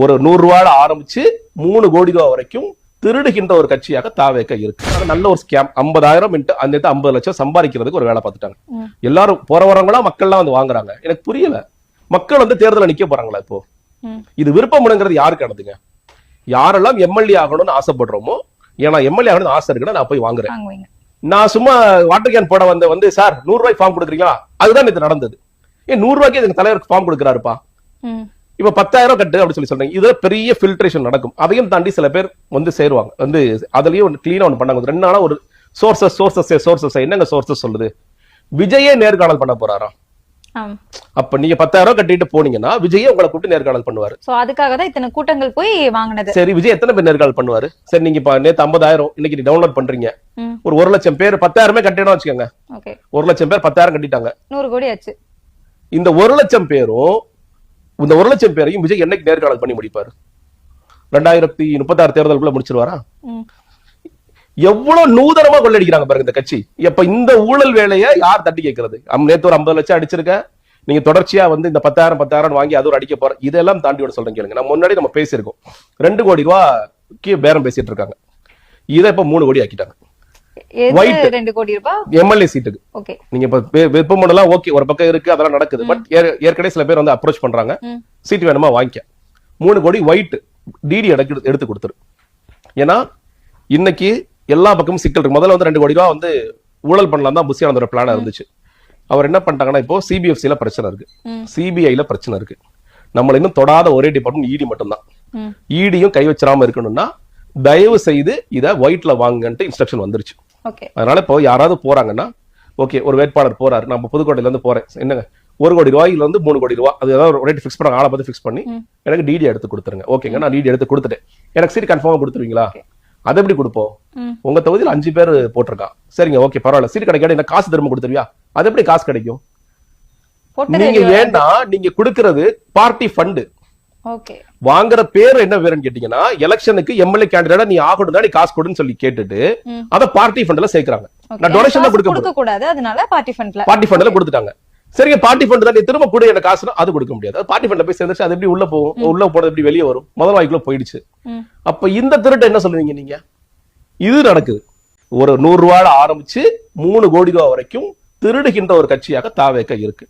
ஒரு 100 ரூபாய் ஆரம்பிச்சு 3 கோடி ரூபாய் வரைக்கும் திருடுகின்ற ஒரு கட்சியாக தாவேக இருக்கு. நல்ல ஒரு ஸ்கேம். 50,000 அந்த 50 லட்சம் சம்பாதிக்கிறதுக்கு ஒரு வேலை பார்த்துட்டாங்க. எல்லாரும் போறவரங்களா மக்கள்லாம் வந்து வாங்குறாங்க. எனக்கு புரியல, மக்கள் வந்து தேர்தலில் நிக்க போறாங்களா இப்போ? இது விருப்பம்ங்கிறது யாருக்கானதுங்க? யாரெல்லாம் எம்எல்ஏ ஆகணும்னு ஆசைப்படுறோமோ, ஏன்னா எம்எல்ஏ ஆகணும்னு ஆசை இருக்குன்னா நான் போய் வாங்குறேன். நான் சும்மா வாட்டர் கேன் போட வந்து சார் 100 ரூபாய் ஃபார்ம் கொடுக்குறீங்களா? அதுதான் இது நடந்தது. ஏன் 100 ரூபாய்க்கு எங்க தலைவருக்கு ஃபார்ம் கொடுக்குறாருப்பா? இப்ப 10,000 கட்டு அப்படி சொல்றீங்க. இதுல பெரிய ஃபில்ட்ரேஷன் நடக்கும். அதையும் தாண்டி சில பேர் வந்து சேருவாங்க. வந்து அதுலயும் கிளீனா ஒண்ணு பண்ணாங்க. 2 நாளா ஒரு சோர்சஸ் என்னங்க சோர்சஸ் சொல்லுது? விஜயே நேர்காணல் பண்ண போறாராம். அப்ப நீங்க 10,000 கட்டிட்டு போனீங்கன்னா விஜயே உங்களை கூப்பிட்டு நேர்காணல் பண்ணுவாரு. சோ அதுக்காக தான் இத்தனை கூட்டங்கள் போய் வாங்குனது. சரி, விஜய் எத்தனை பேர் நேர்காணல் பண்ணுவாரு? சரி, நீங்க நேத்து 50,000 இன்னைக்கு நீ டவுன்லோட் பண்றீங்க. ஒரு 1 லட்சம் பேர் 10,000 கட்டிடணும் வச்சுக்கோங்க. 1 லட்சம் பேர் 10,000 கட்டிட்டாங்க. 100 கோடி ஆச்சு. இந்த 1 லட்சம் பேரும் இந்த 1 லட்சம் பேரையும் விஜய் என்னைக்கு நேர்காணல் பண்ணி முடிப்பாரு? 2036 தேர்தலுக்குள்ள முடிச்சிருவாரா? எவ்வளவு நூதனமா கொள்ளடிக்கிறாங்க பாருங்க இந்த கட்சி. இப்ப இந்த ஊழல் வேலையை யார் தட்டி கேட்கறது? நேத்து ஒரு 50 லட்சம் அடிச்சிருக்க, நீங்க தொடர்ச்சியா வந்து இந்த 10,000 வாங்கி அது ஒரு அடிக்க போற. இதெல்லாம் தாண்டி ஒரு சொல்றேன் கேளுங்க. முன்னாடி நம்ம பேசியிருக்கோம். 2 கோடி ரூபாய்க்கு பேரம் பேசிட்டு இருக்காங்க. இதை இப்ப 3 கோடி ஆக்கிட்டாங்க. 2 கோடி ரூபாய் எம்எல்ஏ சீட்டுக்கு. நீங்க இப்ப விருப்பம் ஓகே, ஒரு பக்கம் இருக்கு, அதெல்லாம் நடக்குது. பட் ஏற்கனவே சில பேர் வந்து அப்ரோச் பண்றாங்க, சீட் வேணுமா வாங்கிக்க. 3 கோடி ஒயிட் டிடி எடுத்து கொடுத்துரு. ஏன்னா இன்னைக்கு எல்லா பக்கமும் சிக்கல் இருக்கு. முதல்ல வந்து 2 கோடி ரூபாய் வந்து ஊழல் பண்ணலாம் தான் புஷியானந்தோட பிளானா இருந்துச்சு. அவர் என்ன பண்ணிட்டாங்கன்னா, இப்போ சிபிஎஃப்சில பிரச்சனை இருக்கு, சிபிஐல பிரச்சனை இருக்கு. நம்மள இன்னும் தொடாத ஒரே டிபார்ட்மெண்ட் இடி மட்டும்தான். இடியும் கை வச்சிடாம இருக்கணும்னா தயவு செய்து இத ஒயிட்ல வாங்கன்ட்டு இன்ஸ்ட்ரக்ஷன் வந்துருச்சு. அதனால இப்போ யாராவது போறாங்கன்னா, ஓகே ஒரு வேட்பாளர் போறாரு, நம்ம புதுக்கோட்டையில இருந்து போறேன், என்னங்க 1 கோடி ரூபாயில இருந்து 3 கோடி ரூபாய், அது ஏதாவது ரேட் ஃபிக்ஸ் பண்ண ஆளை பார்த்து ஃபிக்ஸ் பண்ணி எனக்கு டிடி எடுத்து கொடுத்துருங்க. ஓகேங்க, நான் டிடி எடுத்து கொடுத்துட்டேன், எனக்கு சீட் கன்ஃபார்மா கொடுத்துருவீங்களா? அதை எப்படி கொடுப்போம்? உங்க தொகுதியில் 5 பேர் போட்டிருக்கான், சரிங்க ஓகே பரவாயில்ல, சீட் கிடைக்காது, எனக்கு காசு திரும்ப கொடுத்துருவியா? அது எப்படி காசு கிடைக்கும்? நீங்க ஏன்னா நீங்க கொடுக்கறது பார்ட்டி ஃபண்ட். வாங்குற பேர் என்ன வேறுன்னு கேட்டீங்கன்னா, எலெக்ஷனுக்கு எம்எல்ஏ கேண்டிடேட்டா நீ ஆகணும் தான் நீ காசு கொடுன்னு சொல்லி கேட்டுட்டு அத பார்ட்டி ஃபண்ட்ல சேர்க்கறாங்க. நான் டொனேஷன் தான் கொடுக்க கூடாது, அதனால பார்ட்டி ஃபண்ட்ல கொடுத்துட்டாங்க. சரிங்க, பார்ட்டி ஃபண்ட் தான், நீ திரும்ப கூட எனக்கு காசு அது கொடுக்க முடியாது. அது பார்ட்டி ஃபண்ட்ல போய் சேர்ந்துச்சு, அது எப்படி உள்ள போகும்? உள்ள போறது எப்படி வெளியே வரும்? முதல் வாய்க்குள்ள போயிடுச்சு. அப்ப இந்த திருட்டு என்ன சொல்லுவீங்க நீங்க? இது நடக்குது. ஒரு 100 ரூபாய் ஆரம்பிச்சு 3 கோடி ரூபாய் வரைக்கும் திருடுகின்ற ஒரு கட்சியாக தாவேக இருக்கு.